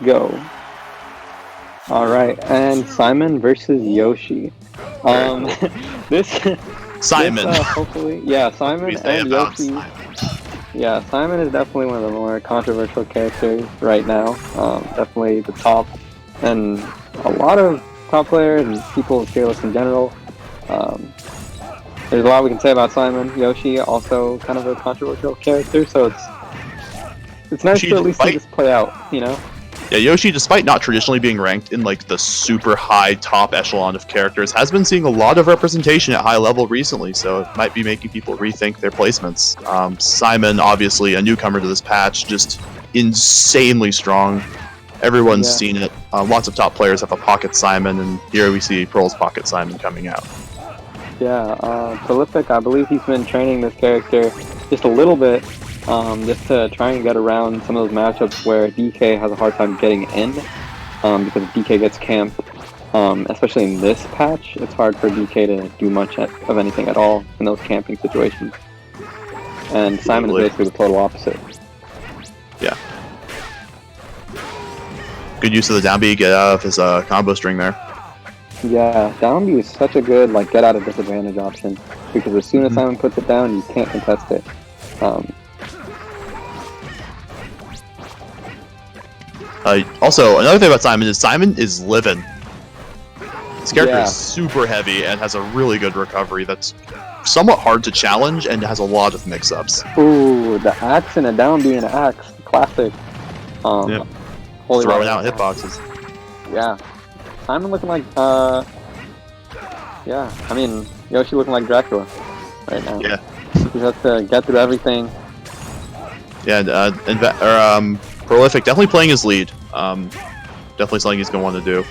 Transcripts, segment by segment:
go. All right, and Simon versus Yoshi. This Simon. This, hopefully, yeah, Simon We say and about Yoshi. Simon. Yeah, Simon is definitely one of the more controversial characters right now. Definitely the top, and a lot of top players and people with Fearless in general. There's a lot we can say about Simon. Yoshi, also kind of a controversial character, so it's nice to at least see this play out, you know? Yeah, Yoshi, despite not traditionally being ranked in like the super high top echelon of characters, has been seeing a lot of representation at high level recently, so it might be making people rethink their placements. Simon, obviously a newcomer to this patch, just insanely strong. Everyone's seen it. Lots of top players have a Pocket Simon, and here we see Pearl's Pocket Simon coming out. Yeah, Prolific, I believe he's been training this character just a little bit, just to try and get around some of those matchups where DK has a hard time getting in, because DK gets camped. Especially in this patch, it's hard for DK to do much of anything at all in those camping situations. And Simon is basically the total opposite. Yeah. Good use of the down B, get out of his combo string there. Yeah, down B is such a good get out of disadvantage option, because as soon as Simon puts it down, you can't contest it. Also, another thing about Simon is living. His character is super heavy and has a really good recovery that's somewhat hard to challenge and has a lot of mix-ups. Ooh, the axe and a down B and an axe, classic. Yep. Throwing out hitboxes. Yeah. Simon looking like, yeah, I mean, Yoshi looking like Dracula right now. Yeah. He has to get through everything. Yeah, Prolific definitely playing his lead. Definitely something he's going to want to do.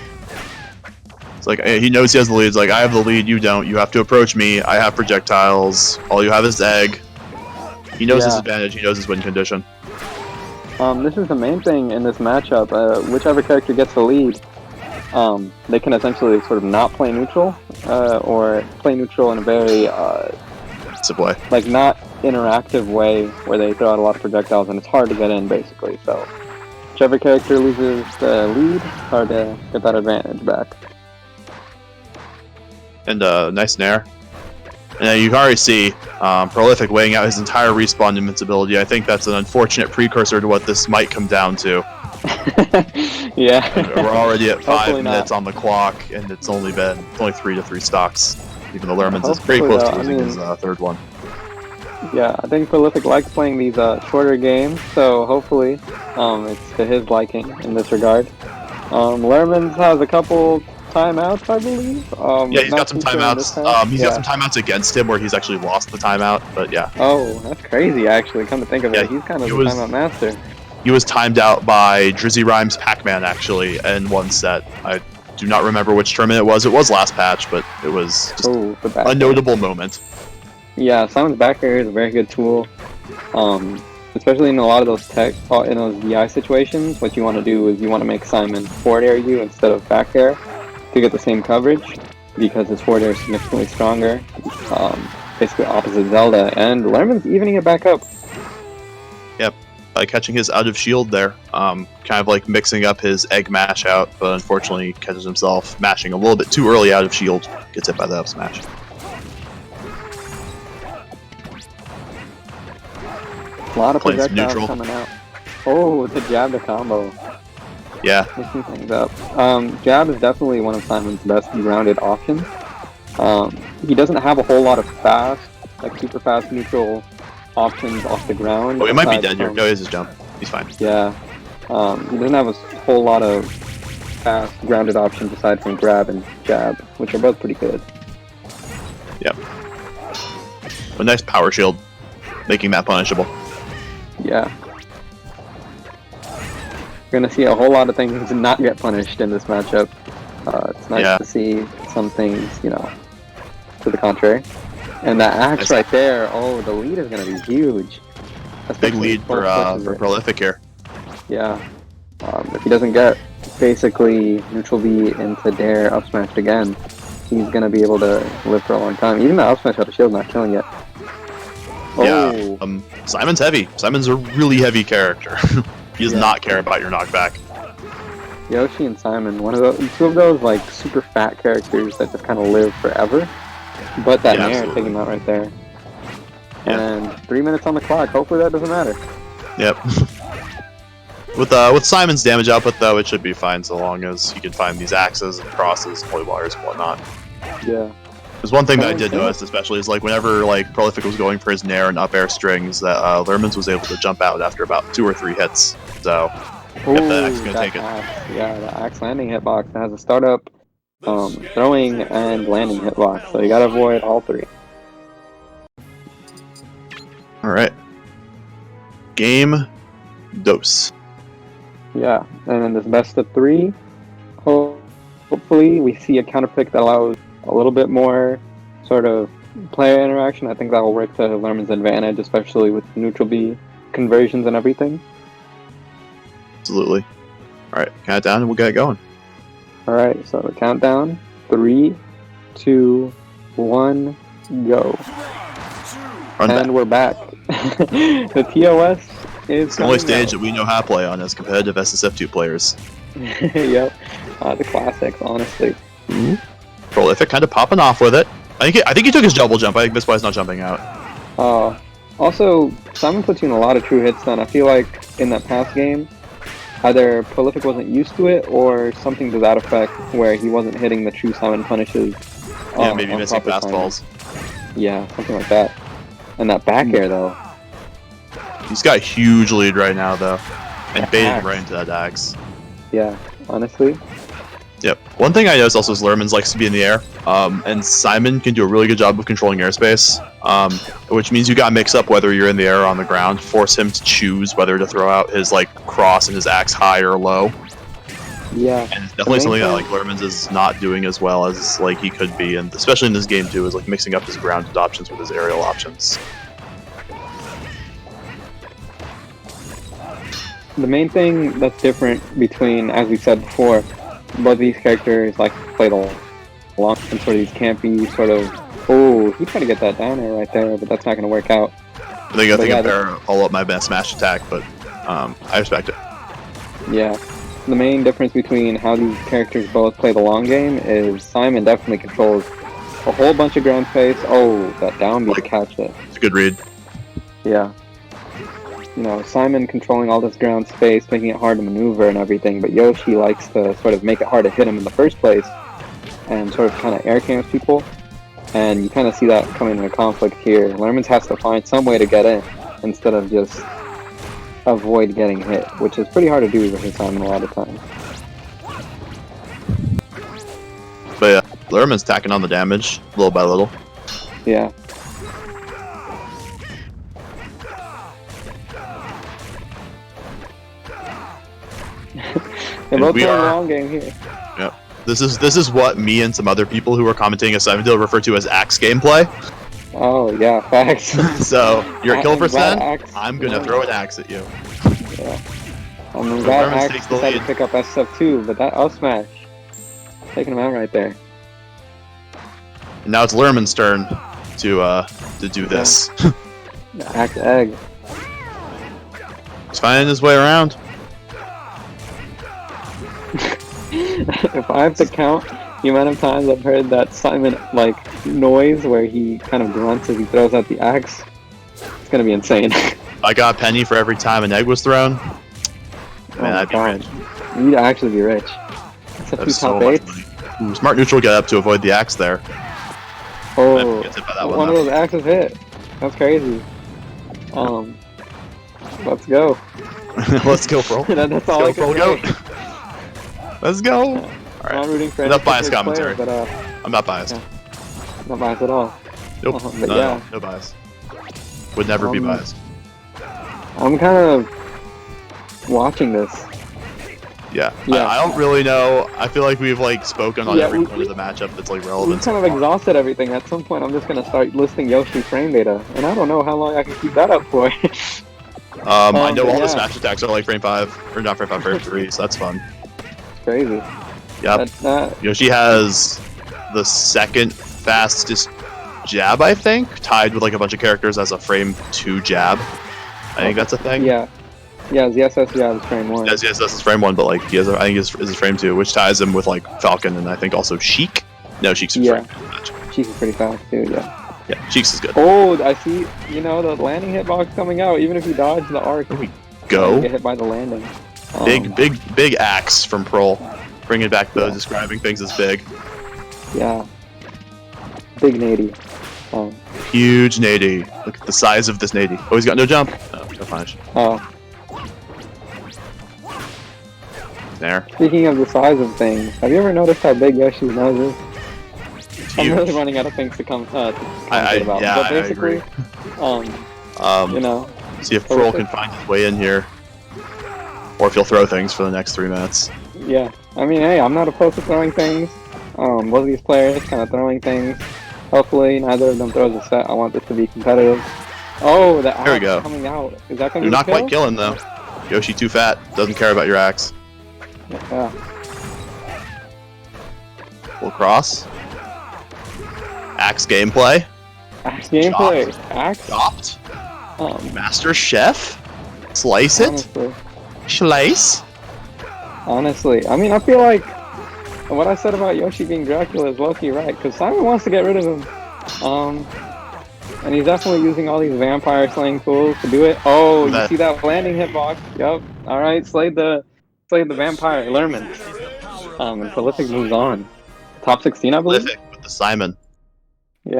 It's like, he knows he has the lead. It's like, I have the lead, you don't. You have to approach me. I have projectiles. All you have is egg. He knows his advantage. He knows his win condition. This is the main thing in this matchup. Whichever character gets the lead, they can essentially sort of not play neutral, or play neutral in a very not interactive way where they throw out a lot of projectiles and it's hard to get in, basically. So whichever character loses the lead, it's hard to get that advantage back. And nice nair. And you can already see Prolific weighing out his entire respawn invincibility. I think that's an unfortunate precursor to what this might come down to. Yeah. We're already at 5 minutes on the clock, and it's only 3 to 3 stocks. Even though Lermonz is pretty close to losing his third one. Yeah, I think Prolific likes playing these shorter games, so hopefully it's to his liking in this regard. Lermonz has a couple timeouts, I believe. Yeah, he's got some timeouts. He's got some timeouts against him where he's actually lost the timeout, but yeah. Oh, that's crazy, actually. Come to think of it, he's kind of the timeout master. He was timed out by Drizzy Rhymes Pac-Man, actually, in one set. I do not remember which tournament it was. It was last patch, but it was just a notable moment. Yeah, Simon's back air is a very good tool. Especially in a lot of those in those VI situations, what you want to do is you want to make Simon forward air you instead of back air to get the same coverage, because his forward air is significantly stronger. Basically opposite Zelda, and Lermonz evening it back up. Yep, by catching his out of shield there, kind of like mixing up his egg mash out, but unfortunately catches himself mashing a little bit too early out of shield, gets hit by the up smash. A lot of projectiles coming out. Oh, it's a jab to combo. Yeah. Mixing things up. Jab is definitely one of Simon's best grounded options. He doesn't have a whole lot of fast, super fast neutral options off the ground. Oh, he might be dead here. No, he's his jump. He's fine. Yeah. He doesn't have a whole lot of fast grounded options aside from grab and jab, which are both pretty good. Yep. A nice power shield, making that punishable. Yeah. We're going to see a whole lot of things not get punished in this matchup. It's nice to see some things, to the contrary. And that axe right there, the lead is going to be huge. Big lead for Prolific here. Yeah. If he doesn't get basically neutral B into dare up smashed again, he's going to be able to live for a long time. Even the up smash out of shield not killing yet. Yeah, Simon's heavy. Simon's a really heavy character. He does not care about your knockback. Yoshi and Simon, two of those like super fat characters that just kind of live forever. But that Nair taking him out right there. And 3 minutes on the clock. Hopefully that doesn't matter. Yep. With Simon's damage output though, it should be fine so long as he can find these axes and crosses, holy wires and whatnot. Yeah. There's one thing that I did notice, especially, is like whenever like Prolific was going for his Nair and up air strings, that Lermonz was able to jump out after about 2 or 3 hits. So Ooh, if the axe is gonna take it. Yeah, the axe landing hitbox has a startup, throwing and landing hitbox, so you gotta avoid all 3. All right. Game dose. Yeah, and in this best of 3, hopefully we see a counter pick that allows a little bit more sort of player interaction. I think that will work to Lermon's advantage, especially with neutral B conversions and everything. Absolutely. All right, count it down and we'll get it going. All right, so the countdown: 3, 2, 1, go. And we're back. The TOS is it's the only stage that we know how to play on as competitive SSF2 players. Yep, the classics, honestly. Mm-hmm. Prolific kind of popping off with it. I think he took his double jump. I think that's why he's not jumping out. Also, Simon puts you in a lot of true hits then. I feel like in that past game, either Prolific wasn't used to it or something to that effect where he wasn't hitting the true Simon punishes. Yeah, maybe missing fastballs. Yeah, something like that. And that back air though. He's got a huge lead right now though. And baited right into that axe. Yeah, honestly. Yep. One thing I noticed also is Lermonz likes to be in the air, and Simon can do a really good job of controlling airspace, which means you gotta mix up whether you're in the air or on the ground, force him to choose whether to throw out his like cross and his axe high or low. Yeah. And it's definitely something that like Lermonz is not doing as well as like he could be, and especially in this game too, is like mixing up his grounded options with his aerial options. The main thing that's different between, as we said before, both these characters like play the long and sort of these campy sort of. Oh, he tried to get that down air right there, but that's not going to work out. I think I follow up my best smash attack, but I respect it. Yeah, the main difference between how these characters both play the long game is Simon definitely controls a whole bunch of ground space. Oh, that down B to catch it. It's a good read. Yeah. You know, Simon controlling all this ground space, making it hard to maneuver and everything, but Yoshi likes to sort of make it hard to hit him in the first place and sort of kind of air camps people. And you kind of see that coming into conflict here. Lermonz has to find some way to get in instead of just avoid getting hit, which is pretty hard to do versus Simon a lot of times. But yeah, Lermonz tacking on the damage little by little. Yeah. They're both playing a long game here. Yep. This is what me and some other people who are commenting as Simon refer to as axe gameplay. Oh yeah, facts. So you're at kill percent. I'm gonna throw an axe at you. Yeah. I mean, that axe decided to pick up SF too, but that up smash taking him out right there. And now it's Lermon's turn to do this. The axe egg. He's finding his way around. If I have to count the amount of times I've heard that Simon like noise where he kind of grunts as he throws out the axe, it's gonna be insane. I got a penny for every time an egg was thrown. Man, I'd be rich. You'd actually be rich. That's so much money. Ooh, smart neutral get up to avoid the axe there. Oh, one of those axes hit. That's crazy. Let's go. Let's go, bro. That's all I can say. Let's go. All right. I'm rooting for enough biased commentary. Player, but, I'm not biased. Yeah. Not biased at all. Nope. No bias. Would never be biased. I'm kind of watching this. Yeah. I don't really know. I feel like we've like spoken on every part of the matchup that's like relevant. We've kind of exhausted everything. At some point, I'm just gonna start listing Yoshi frame data, and I don't know how long I can keep that up for. I know all the smash attacks are like frame 5, or not frame 5, frame 3, so that's fun. Crazy. Yep. Yoshi has the second fastest jab, I think, tied with like a bunch of characters as a frame 2 jab. I think that's a thing. Yeah. Yeah, ZSS, yeah, it's frame 1. Yes, that's his frame 1, but like he has, I think his frame 2, which ties him with like Falcon and I think also Sheik. No, Sheik's Yeah. frame 2. Cheeks is pretty fast too, yeah. Yeah, Sheik's is good. Oh, I see, you know, the landing hitbox coming out, even if you dodge the arc. Here we You go. get hit by the landing. Big axe from Prol. Bringing back the describing things as big. Yeah. Big nady. Huge nady. Look at the size of this nady. Oh, he's got no jump. No punish. Oh. There. Speaking of the size of things, have you ever noticed how big Yoshi's nose is? I'm Huge. really running out of things to comment about. Yeah, but I basically, agree. you know, See if Prol can find his way in here. Or if he'll throw things for the next 3 minutes. yeah. I mean, hey, I'm not opposed to throwing things. Both of these players kind of throwing things. Hopefully, neither of them throws a set. I want this to be competitive. Oh, the There we axe go. coming out. Is that going to You're be not kill? quite killing though. Yoshi too fat. Doesn't care about your axe. Yeah. Full cross. Axe gameplay. Axe gameplay. Axe. Chopped. Um, Master Chef. Slice it. honestly. Slice. Honestly, I mean, I feel like what I said about Yoshi being Dracula is low-key right, because Simon wants to get rid of him. And he's definitely using all these vampire slaying tools to do it. Oh, you see that landing hitbox? Yep. All right, slayed the vampire Lermonz. And Prolific moves on. Top 16, I believe. Prolific with the Simon.